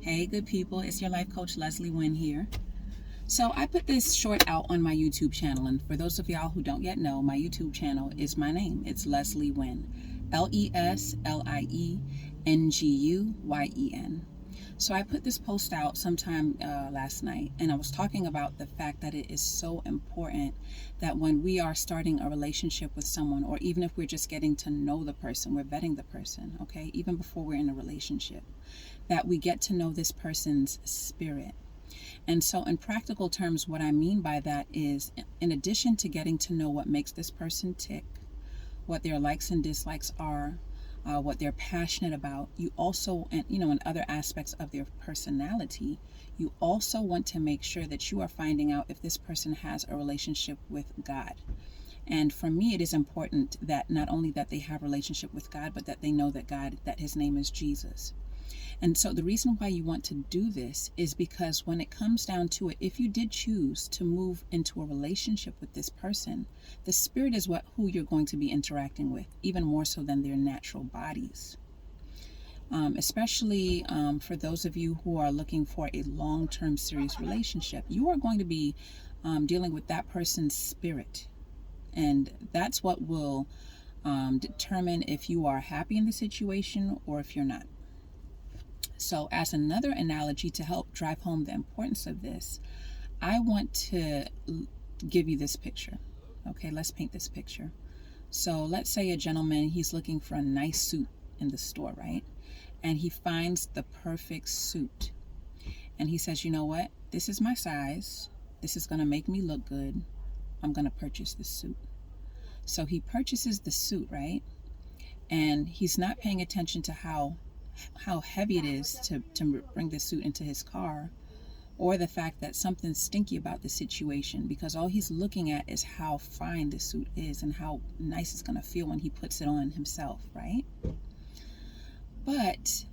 Hey, good people, it's your life coach Leslie Nguyen here. So I put this short out on my YouTube channel, and for those of y'all who don't yet know, my YouTube channel is my name. It's Leslie Nguyen, LeslienGuyen. So I put this post out sometime last night, and I was talking about the fact that it is so important that when we are starting a relationship with someone, or even if we're just getting to know the person, we're vetting the person, okay, even before we're in a relationship, that we get to know this person's spirit. And so in practical terms, what I mean by that is, in addition to getting to know what makes this person tick, what their likes and dislikes are, what they're passionate about, you also, and in other aspects of their personality, you also want to make sure that you are finding out if this person has a relationship with God. And for me, it is important that not only that they have a relationship with God, but that they know that God, that his name is Jesus. And so the reason why you want to do this is because when it comes down to it, if you did choose to move into a relationship with this person, the spirit is who you're going to be interacting with, even more so than their natural bodies. Especially for those of you who are looking for a long-term serious relationship, you are going to be dealing with that person's spirit. And that's what will determine if you are happy in the situation or if you're not. So as another analogy to help drive home the importance of this, I want to give you this picture. Okay, let's paint this picture. So let's say a gentleman, he's looking for a nice suit in the store, right? And he finds the perfect suit. And he says, you know what? This is my size. This is going to make me look good. I'm going to purchase this suit. So he purchases the suit, right? And he's not paying attention to how heavy it is to bring the suit into his car, or the fact that something's stinky about the situation, because all he's looking at is how fine the suit is and how nice it's going to feel when he puts it on himself, right? But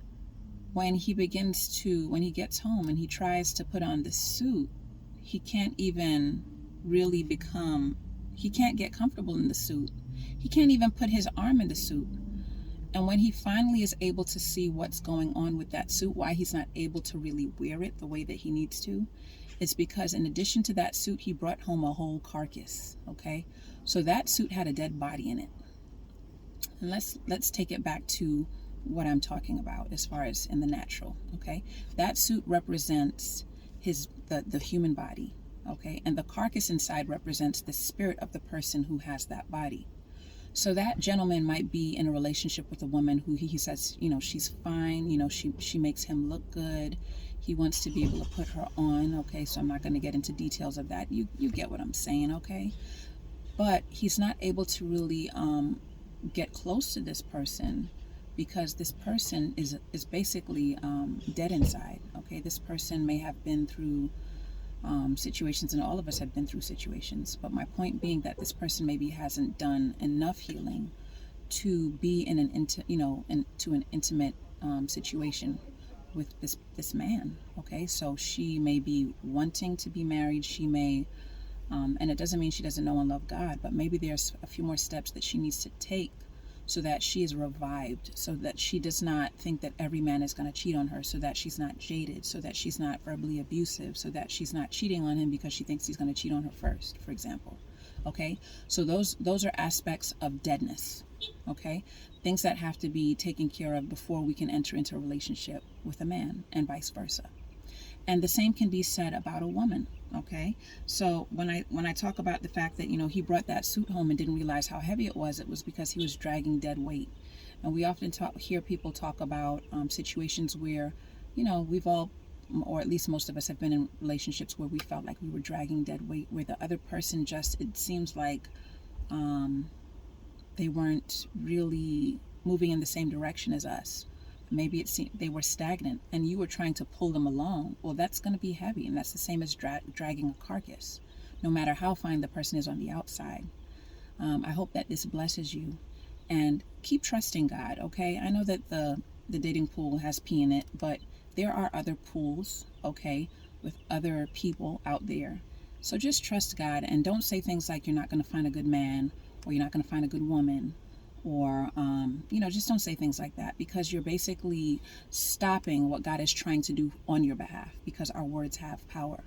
when he gets home and he tries to put on the suit, he can't even really he can't get comfortable in the suit. He can't even put his arm in the suit. And when he finally is able to see what's going on with that suit, why he's not able to really wear it the way that he needs to, it's because in addition to that suit, he brought home a whole carcass, okay? So that suit had a dead body in it. And let's take it back to what I'm talking about as far as in the natural, okay? That suit represents the human body, okay? And the carcass inside represents the spirit of the person who has that body. So that gentleman might be in a relationship with a woman who he says, she's fine, she makes him look good. He wants to be able to put her on, okay? So I'm not going to get into details of that. You get what I'm saying, okay? But he's not able to really get close to this person because this person is basically dead inside, okay? This person may have been through situations, and all of us have been through situations, but my point being that this person maybe hasn't done enough healing to be in into an intimate situation with this man, okay? So she may be wanting to be married. She may and it doesn't mean she doesn't know and love God, but maybe there's a few more steps that she needs to take so that she is revived, so that she does not think that every man is going to cheat on her, so that she's not jaded, so that she's not verbally abusive, so that she's not cheating on him because she thinks he's going to cheat on her first, for example. Okay? So those are aspects of deadness. Okay? Things that have to be taken care of before we can enter into a relationship with a man, and vice versa. And the same can be said about a woman, okay? So when I talk about the fact that, he brought that suit home and didn't realize how heavy it was because he was dragging dead weight. And we often hear people talk about situations where, we've all, or at least most of us, have been in relationships where we felt like we were dragging dead weight, where the other person it seems like they weren't really moving in the same direction as us. Maybe they were stagnant and you were trying to pull them along. Well, that's going to be heavy, and that's the same as dragging a carcass, no matter how fine the person is on the outside. I hope that this blesses you, and keep trusting God, okay? I know that the dating pool has pee in it, but there are other pools, okay, with other people out there. So just trust God, and don't say things like you're not going to find a good man, or you're not going to find a good woman, or just don't say things like that, because you're basically stopping what God is trying to do on your behalf, because our words have power.